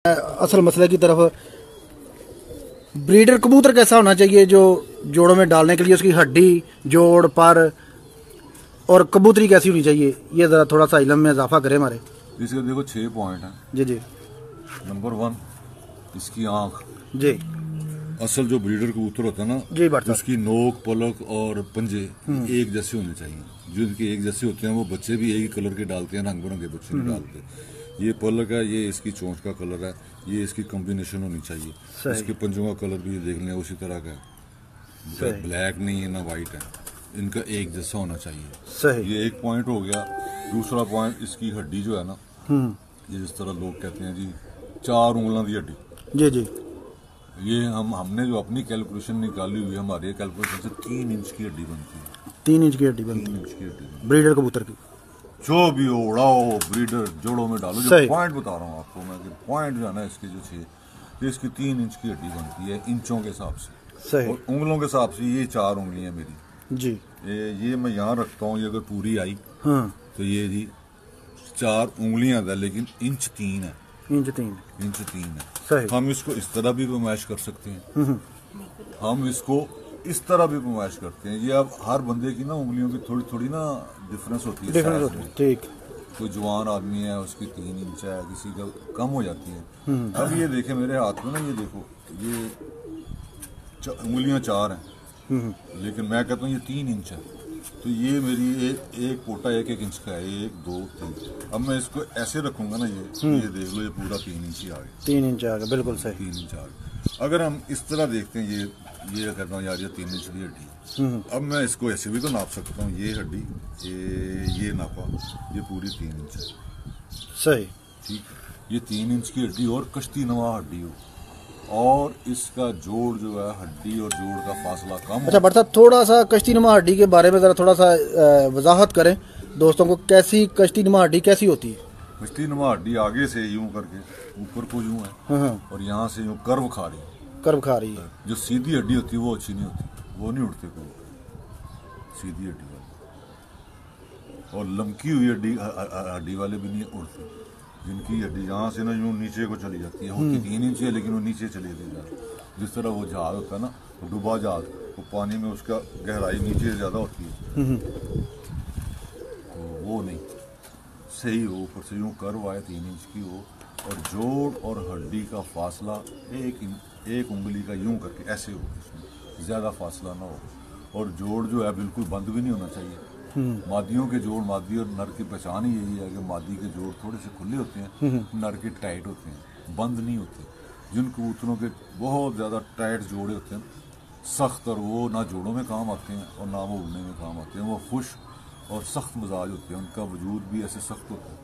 असल मसले की तरफ, ब्रीडर कबूतर कैसा होना चाहिए जो जोड़ों में डालने के लिए, उसकी हड्डी, जोड़, पर और कबूतरी कैसी होनी चाहिए, ये ज़रा थोड़ा सा इल्म में इजाफा करें हमारे। इसके देखो 6 पॉइंट हैं। जी जी। नंबर 1 इसकी आँख। जी। असल जो ब्रीडर कबूतर होता है ना जी, उसकी नोक, पलक और पंजे एक जैसे होने चाहिए। जो इनके एक जैसे होते हैं वो बच्चे भी एक ही कलर के डालते हैं, रंग बिरंगे बच्चे नहीं डालते। ये पलक है, ये इसकी चोंच का कलर है, ये इसकी कॉम्बिनेशन होनी चाहिए। इसके पंजों का कलर भी देख लें उसी तरह का है, ब्लैक नहीं है ना वाइट है, इनका एक जैसा होना चाहिए। ये एक पॉइंट हो गया। दूसरा पॉइंट इसकी हड्डी जो है ना, ये जिस तरह लोग कहते हैं जी 4 उंगलों की हड्डी। जी जी। ये हमने जो अपनी कैलकुलेशन निकाली हुई है, हमारे कैलकुलेशन से 3 इंच की हड्डी बनती है। 3 इंच की हड्डी बनती है 3 इंच की हड्डी ब्रीडर कबूतर की। जो भी हो उड़ाओ, ब्रीडर जोड़ों में डालो। जो पॉइंट बता रहा हूँ आपको मैं, पॉइंट जो है ना इसके जो 6, इसकी 3 इंच की हड्डी बनती है इंचों के हिसाब से। और उंगलों के हिसाब से ये 4 उंगलियां मेरी जी। ये मैं यहाँ रखता हूँ। ये अगर पूरी आई तो ये जी 4 उंगलियां है, लेकिन इंच 3 है। इंच 3 है। हम इसको इस तरह भी पैमाइश कर सकते हैं, हम इसको इस तरह भी पैमाइश करते हैं। ये अब हर बंदे की ना उंगलियों की थोड़ी थोड़ी ना डिफरेंस होती है। ठीक। कोई जवान आदमी है उसकी 3 इंच है, किसी का कम हो जाती है। अब ये देखे मेरे हाथ में ना, ये देखो ये उंगलियां 4 हैं, लेकिन मैं कहता हूँ ये 3 इंच है। तो ये मेरी एक पोटा 1 इंच का है, 1 2 3। अब मैं इसको ऐसे रखूंगा ना, ये देख लो, ये पूरा 3 इंच ही आ गया। 3 इंच आ गया, बिल्कुल सही। 3 इंच आ गया। अगर हम इस तरह देखते हैं, ये कहता हूँ यार ये 3 इंच की हड्डी। अब मैं इसको ऐसे भी तो नाप सकता हूँ। ये हड्डी ये नापा, ये पूरी 3 इंच है। सही। ठीक है, ये 3 इंच की हड्डी और कश्ती नुमा हड्डी हो, और इसका जोड़ जो है, हड्डी और जोड़ का फासला कम। अच्छा बट साहब, थोड़ा सा कश्ती नुमा हड्डी के बारे में जरा थोड़ा सा वजाहत करें दोस्तों को, कैसी कश्ती नुमा हड्डी कैसी होती है? कश्ती नुमा हड्डी आगे से यूं करके ऊपर को यूं है, और यहाँ से यूं कर्व खा रही है। जो सीधी हड्डी होती है वो अच्छी नहीं होती, वो नहीं उठते कोई सीधी हड्डी वाले। और लमकी हुई हड्डी वाले भी नहीं उड़ते, जिनकी हड्डी यहाँ से ना यूं नीचे को चली जाती है। होती 3 इंच है, लेकिन वो नीचे चली जाती है। जिस तरह वो जहाज होता है ना, डूबा जहाज, वो पानी में उसका गहराई नीचे ज़्यादा होती है, तो वो नहीं सही हो। ऊपर से यूं कर्व आए 3 इंच की हो, और जोड़ और हड्डी का फासला एक उंगली का यूं करके ऐसे हो, इसमें ज़्यादा फासला ना हो। और जोड़ जो है बिल्कुल बंद भी नहीं होना चाहिए। मादियों के जोड़, मादी और नर की पहचान ही यही है कि मादी के जोड़ थोड़े से खुले होते हैं, नर के टाइट होते हैं, बंद नहीं होते। जिन कबूतरों के बहुत ज़्यादा टाइट जोड़े होते हैं, सख्त, और वो ना जोड़ों में काम आते हैं और ना वो उड़ने में काम आते हैं। वो खुश और सख्त मिजाज होते हैं, उनका वजूद भी ऐसे सख्त होता है,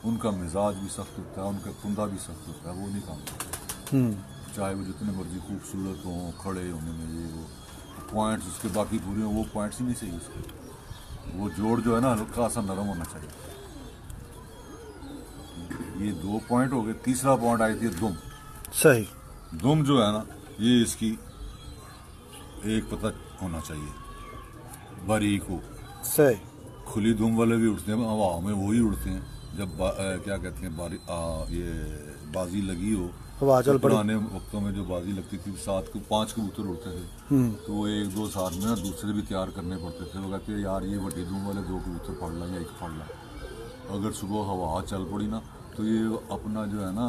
उनका मिजाज भी सख्त होता है, उनका कुंदा भी सख्त होता है, वो नहीं काम करते। चाहे वो जितने मर्जी खूबसूरत हों, खड़े होने में ये वो पॉइंट्स उसके बाकी पूरे हों, वो पॉइंट्स ही नहीं सही उसके। वो जोड़ जो है ना हल्का सा नरम होना चाहिए। ये 2 पॉइंट हो गए। तीसरा पॉइंट आई थी दुम। सही। दुम जो है ना, ये इसकी एक पता होना चाहिए, बारीक हो। सही। खुली दुम वाले भी उड़ते हैं, हवा में वही उड़ते हैं। जब क्या कहते हैं, ये बाजी लगी हो, तो पुराने वक्तों में जो बाजी लगती थी 7 को 5 कबूतर उड़ते थे, तो वो 1-2 साथ में ना दूसरे भी तैयार करने पड़ते थे। वो कहते हैं यार ये बड़ी दुम वाले 2 कबूतर पड़ ला या 1 पड़ ला। अगर सुबह हवा चल पड़ी ना, तो ये अपना जो है ना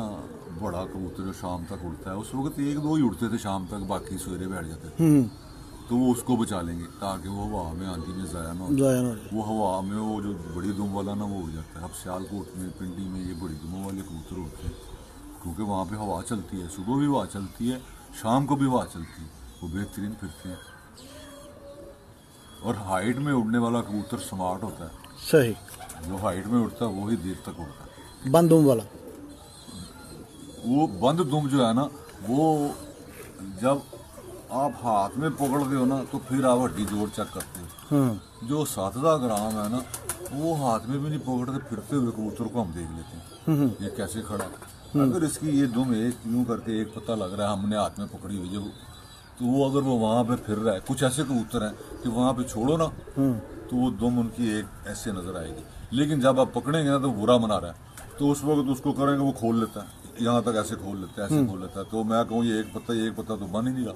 बड़ा कबूतर जो शाम तक उड़ता है, उस वक्त 1-2 ही उड़ते थे शाम तक, बाकी सवेरे बैठ जाते थे। तो वो उसको बचा लेंगे ताकि वो हवा में आंधी में ज़ाया ना हो। वो हवा में वो जो बड़ी दुम वाला ना वो उड़ जाता है। अब सियालकोट में, पिंडी में ये बड़ी दुमों वाले कबूतर उड़ते हैं, क्योंकि वहाँ पे हवा चलती है, सुबह भी हवा चलती है, शाम को भी हवा चलती है, वो बेहतरीन फिरते हैं। और हाइट में उड़ने वाला कबूतर स्मार्ट होता है। सही। जो हाइट में उड़ता है वही देर तक उड़ता है। बंद दुम वाला, वो बंद दुम जो है ना, वो जब आप हाथ में पकड़ते हो ना, तो फिर आप हड्डी जोड़ चेक करते हो। जो 7 ग्राम है ना, वो हाथ में भी नहीं पकड़ते, फिरते हुए कबूतर को हम देख लेते हैं ये कैसे खड़ा है। अगर इसकी ये दुम यूं करके एक पता लग रहा है हमने हाथ में पकड़ी हुई जब, तो वो अगर वो वहाँ पे फिर रहा है, कुछ ऐसे कबूतर हैं कि वहाँ पे छोड़ो ना, तो वो दुम उनकी एक ऐसे नजर आएगी। लेकिन जब आप पकड़ेंगे ना तो बुरा मना रहा है, तो उस वक्त उसको करेंगे वो खोल लेता है, यहाँ तक ऐसे खोल लेता है, ऐसे खोल लेता है, तो मैं कहूँ ये एक पत्ता तो बन ही नहीं रहा,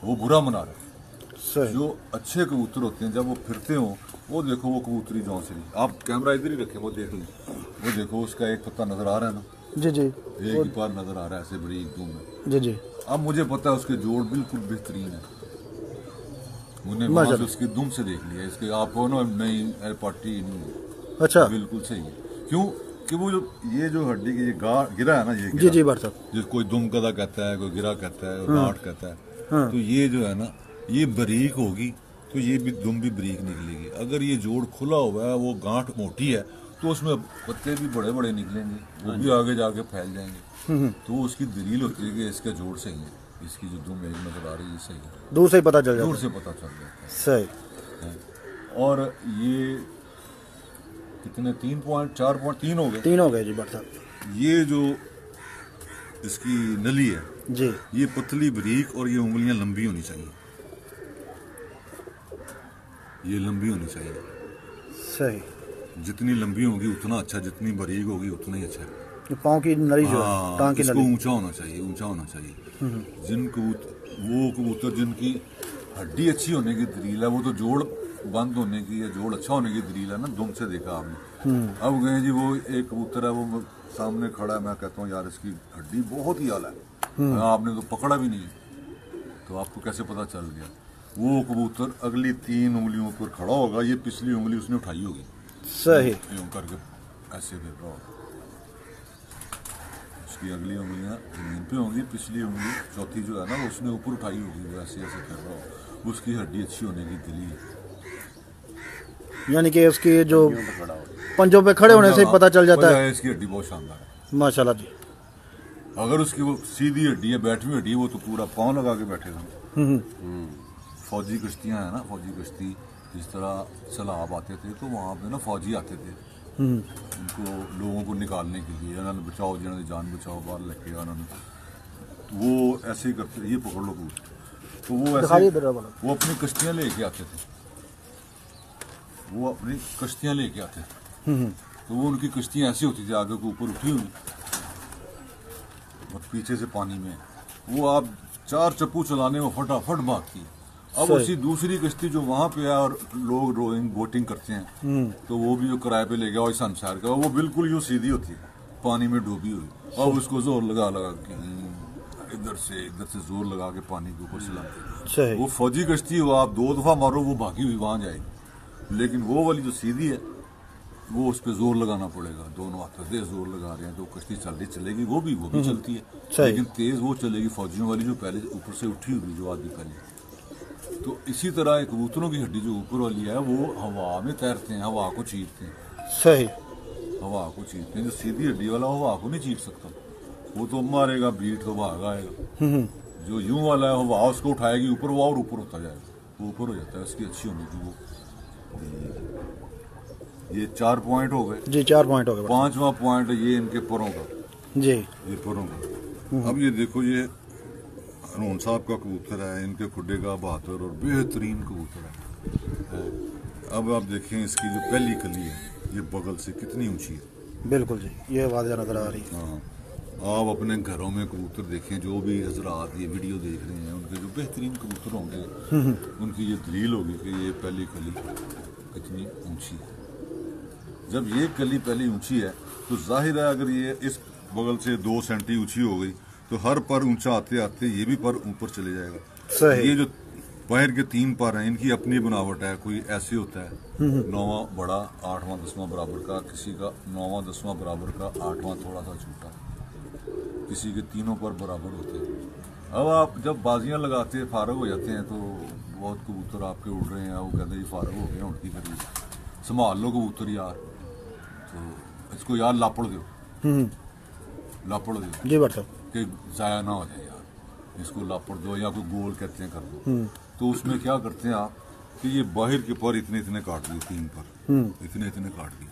वो बुरा मना रहा है। जो अच्छे कबूतर होते हैं जब वो फिरते हो, वो देखो वो कबूतरी जौन से, आप कैमरा इधर ही रखें, वो देख लें, वो देखो उसका एक पत्ता नजर आ रहा है ना जी जी, एक ही पार नजर आ रहा है ऐसे बड़ी एकदम में जी जी। अब मुझे पता है उसके जोड़ बिल्कुल बेहतरीन है, मैंने वहां से उसकी दुम से देख लिया, इसके आपको ना नहीं पार्टी नहीं, अच्छा बिल्कुल सही है। क्यों कि वो जो ये जो हड्डी की ये गिरा है ना, ये जी जी बात साहब, जिस कोई दुम गदा कहता है, कोई गिरा कहता है, गांठ कहता है, तो ये जो है ना ये बारीक होगी तो ये भी दुम भी बारीक निकलेगी। अगर ये जोड़ खुला हुआ है, वो गांठ मोटी है, तो उसमें पत्ते भी बड़े बड़े निकलेंगे, वो भी आगे जाके फैल जाएंगे। तो उसकी दलील होती है कि इसका जोड़ सही है, इसकी जो दुम एक नजर आ रही है सही है, दूर से ही पता चल जाता है, दूर से पता चल जाता है सही। और ये कितने 3.4.3 हो गए, 3 हो गए जी बट साहब। ये जो इसकी नली है जी, ये पतली बारीक और ये उंगलियां लंबी होनी चाहिए, ये लंबी होनी चाहिए, सही। जितनी लंबी होगी उतना अच्छा, जितनी बारीक होगी उतना ही अच्छा है। पाँव की नली जो है, टांग की इसको नली ऊंचा होना चाहिए, ऊंचा होना चाहिए। जिन कबूतर जिनकी हड्डी अच्छी होने की दलील है, वो तो जोड़ बंद होने की या जोड़ अच्छा होने की दलील है ना, दुम से देखा आपने। अब गए जी वो एक कबूतर है, वो सामने खड़ा है, मैं कहता हूँ यार इसकी हड्डी बहुत ही आला है, आपने तो पकड़ा भी नहीं, तो आपको कैसे पता चल गया? वो कबूतर अगली 3 उंगलियों पर खड़ा होगा, ये पिछली उंगली उसने उठाई होगी, सही, यूं करके ऐसे फिर रहा होगा, उसकी अगली उंगलियां जमीन पे होंगी, पिछली उंगली चौथी जो है ना वो उसने ऊपर उठाई होगी, वो ऐसे ऐसे कर रहा होगा, उसकी हड्डी अच्छी होने की दलील। यानी कि उसकी जो पंजों पे खड़े होने से पता चल जाता है इसकी हड्डी बहुत शानदार है माशाल्लाह जी। अगर उसकी वो सीधी हड्डी है, बैठी हुई हड्डी है, वो तो पूरा पाँव लगा के बैठेगा। फौजी कश्तियाँ हैं ना, फौजी कश्ती जिस तरह सैलाब आते थे, तो वहाँ पे ना फौजी आते थे, उनको लोगों को निकालने के लिए, उन्होंने बचाओ जिन्होंने जान बचाओ बाहर लेके उन्होंने, वो ऐसे ही करते, ये पकड़ लो कबूतर, तो वो ऐसे वो अपनी कश्तियाँ लेके आते थे, वो अपनी कश्तियाँ लेके आते थे, तो वो उनकी कश्तियाँ ऐसी होती थी आगे के ऊपर उठी हुई और पीछे से पानी में, वो आप 4 चप्पू चलाने में फटाफट भागती है। अब उसी दूसरी कश्ती जो वहां पे है और लोग रोइंग बोटिंग करते हैं, तो वो भी जो किराए पे ले गया और संसार का, वो बिल्कुल यूं सीधी होती है, पानी में डूबी हुई, अब उसको जोर लगा के इधर से जोर लगा के पानी के ऊपर चलाते हैं। वो फौजी कश्ती हो, आप 2 दफा मारो वो भागी हुई वहां जाएगी, लेकिन वो वाली जो सीधी है वो उस पर जोर लगाना पड़ेगा, दोनों हाथों से जोर लगा रहे हैं तो कश्ती चलेगी, वो भी चलती है, लेकिन तेज वो चलेगी फौजियों वाली जो पहले ऊपर से उठी हुई जो आदमी पहले। तो इसी तरह कबूतरों की हड्डी जो ऊपर वाली है वो हवा में तैरते हैं, हवा को चीरते हैं, सही, हवा को चीरते हैं। जो सीधी हड्डी वाला हवा को नहीं चीर सकता, वो तो मारेगा बीट तो भाग आएगा, जो यूं वाला है हवा उसको उठाएगी ऊपर, वो और ऊपर होता जाएगा, वो ऊपर हो जाता है, उसकी अच्छी होने की वो। ये 4 पॉइंट हो गए जी, 4 पॉइंट हो गए। 5वां पॉइंट ये इनके परों का जी, ये परों का। अब ये देखो, ये हरून साहब का कबूतर है, इनके खुडे का बहादुर और बेहतरीन कबूतर है। अब आप देखें इसकी जो पहली कली है, ये बगल से कितनी ऊंची है, बिल्कुल जी, ये वाज़ेह नजर आ रही है। हाँ, आप अपने घरों में कबूतर देखें, जो भी हजरात ये वीडियो देख रहे हैं, उनके जो बेहतरीन कबूतर होंगे, उनकी ये दलील होगी कि ये पहली कली कितनी ऊंची है। जब ये कली पहली ऊंची है तो जाहिर है अगर ये इस बगल से 2 सेंटी ऊंची हो गई तो हर पर ऊंचा आते आते ये भी पर ऊपर चले जाएगा। सही। ये जो पैर के 3 पर हैं, इनकी अपनी बनावट है, कोई ऐसे होता है 9वां बड़ा 8वां 10वां बराबर का, किसी का 9वां 10वां बराबर का, 8वां थोड़ा सा छोटा, किसी के तीनों पर बराबर होते हैं। अब आप जब बाजियां लगाते हैं, फारग हो जाते हैं, तो बहुत कबूतर आपके उड़ रहे हैं, वो कहते हैं फारग हो गए, उनकी करीब संभाल लो कबूतर यार, तो इसको यार लापड़ दो, लापड़ दो जी बट कि जाया ना हो जाए यार, इसको लापड़ दो या कोई गोल कहते हैं कर दो। तो उसमें क्या करते हैं आप कि ये बाहर के पर इतने इतने काट दिए, 3 पर इतने इतने काट दिए,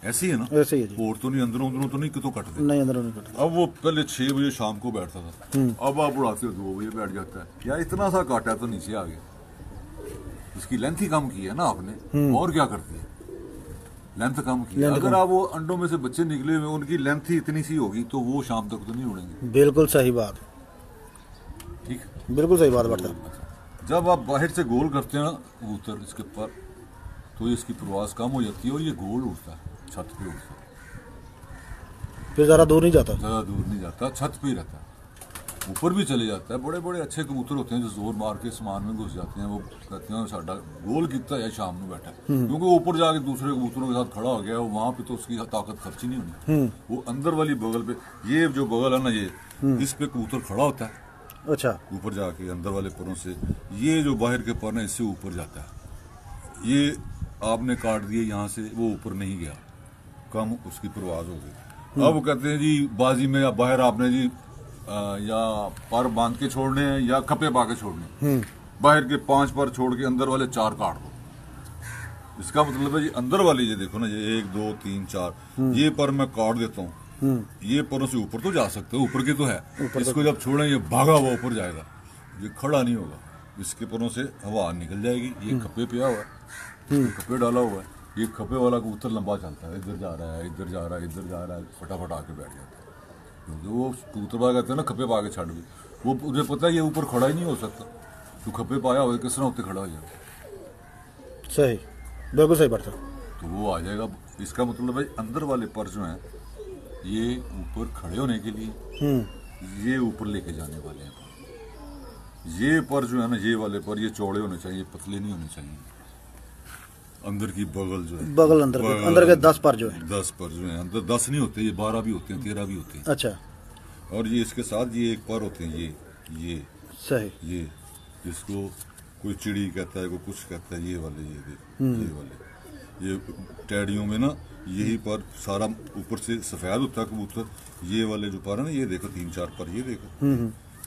ऐसे ही है ना, ऐसे ही है जी। और तो नहीं अंदरों अंदरों तो नहीं कितों कट दे, नहीं अंदरों नहीं कटते। अब वो पहले 6 बजे शाम को बैठता था, अब आप उड़ाते हो 2 बजे बैठ जाता है, यार इतना सा काटा है तो नीचे आ गया, इसकी लेंथ ही कम की है ना आपने, और क्या करती है, लेंथ कम की। अगर आप वो अंडों में से बच्चे निकले हुए उनकी लेंथ ही इतनी सी होगी तो वो शाम तक तो नहीं उड़ेंगे। बिल्कुल सही बात, ठीक, बिल्कुल सही बात बढ़ता। जब आप बाहर से गोल करते हैं ना कबूतर इसके ऊपर, तो इसकी प्रवास कम हो जाती है और ये गोल उड़ता है, छत पे उड़ता है, फिर ज़्यादा दूर नहीं जाता। ज़्यादा दूर नहीं जाता, छत पे ही रहता है। ऊपर भी चले जाता है। बड़े बड़े अच्छे कबूतर होते हैं जो जोर मार के सामान में घुस जाते हैं, वो कहते हैं साडा गोल कितना है शाम में बैठा है, क्योंकि ऊपर जाके दूसरे कबूतरों के साथ खड़ा हो गया, वहां पे तो उसकी ताकत खर्ची नहीं होनी। वो अंदर वाली बगल पे, ये जो बगल है ना ये, इस पे कबूतर खड़ा होता है। अच्छा, ऊपर जाके अंदर वाले परों से, ये जो बाहर के पर है इससे ऊपर जाता है। ये आपने काट दिए यहाँ से, वो ऊपर नहीं गया, कम उसकी परवाज हो गई। अब वो कहते हैं जी बाजी में या बाहर आपने जी या पर बांध के छोड़ने हैं या खपे पा के छोड़ने, बाहर के 5 पर छोड़ के अंदर वाले 4 काट दो। इसका मतलब है जी अंदर वाले, ये देखो ना, ये 1 2 3 4, ये पर मैं काट देता हूँ, ये परों से ऊपर तो जा सकते हो, ऊपर के तो है, इसको जब छोड़े ये भागा हुआ ऊपर जाएगा, ये खड़ा नहीं होगा, इसके परों से हवा निकल जाएगी। ये खपे पे हुआ है, खपे डाला हुआ है, ये खपे वाला कबूतर लंबा चलता है, इधर जा रहा है, इधर जा रहा है, इधर जा रहा है, फटाफट आके बैठ जाता है, क्योंकि वो कबूतर पा कहते हैं ना खपे पा के छड़ भी, वो मुझे पता है ये ऊपर खड़ा ही नहीं हो सकता, तो खपे पाया हो किस तरह होते खड़ा हो जाए। सही, बिल्कुल सही बात है। तो वो आ जाएगा। इसका मतलब है अंदर वाले पर जो हैं ये ऊपर खड़े होने के लिए, ये ऊपर लेके जाने वाले हैं। ये पर जो है ना, ये वाले पर ये चौड़े होने चाहिए, पतले नहीं होने चाहिए। अंदर की बगल जो है, बगल अंदर के 10 पर जो है, 10 पर जो है, अंदर 10 नहीं होते, ये 12 भी होते हैं, 13 भी होते हैं। अच्छा, और ये इसके साथ ये एक पर होते हैं, ये सही, ये जिसको कोई चिड़ी कहता है, कोई कुछ कहता है, ये वाले, ये देखो, ये वाले, ये टैडियों में ना यही पर सारा ऊपर से सफेद होता है कबूतर, ये वाले जो पर है ना, ये देखो 3-4 पर, ये देखो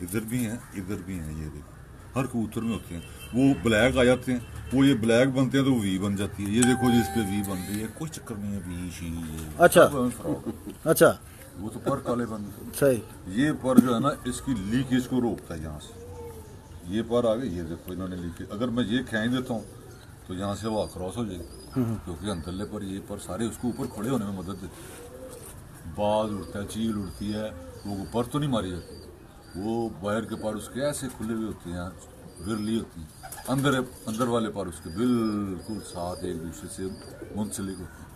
इधर भी हैं, इधर भी हैं, ये देखो हर कबूतर में होते हैं। वो ब्लैक आ जाते हैं, वो ये ब्लैक बनते हैं तो वी बन जाती है, ये देखो जिस पे वी बन रही है, कोई चक्कर नहीं है, वी शी। अच्छा अच्छा, वो तो पर काले बन गए। सही। ये पर जो है ना इसकी लीकेज को रोकता है यहाँ से, ये पर आ गए, ये देखो इन्होंने लीकेज, अगर मैं ये खींच देता हूँ तो यहाँ से हवा क्रॉस हो जाएगी, क्योंकि अंतरले पर ये पर सारे उसको ऊपर खड़े होने में मदद देते हैं। बाज उड़ता है, चील उड़ती है, वो ऊपर तो नहीं मारी जाती, वो बाहर के पार उसके ऐसे खुले हुए होते हैं, विरली होती है, अंदर वाले पार उसके बिल्कुल साथ एक दूसरे से मुंसलिक होते हैं।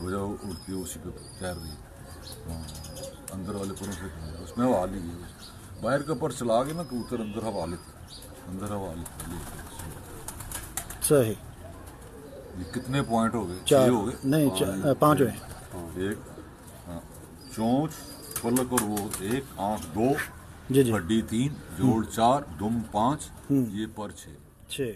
वो जब उड़ती है उसी पे तैर रही है, अंदर वाले परों से उसमें हवा ली है, बाहर का पर चला गया ना कबूतर, अंदर हवा लेते, अंदर हवा लेते। सही। ये कितने पॉइंट हो गए? 4 हो गए? नहीं, 5 हुए। एक चोंच, पलक और वो 1, आंख 2, जी जी, हड्डी 3, जोड़ 4, दुम 5, ये पर 6।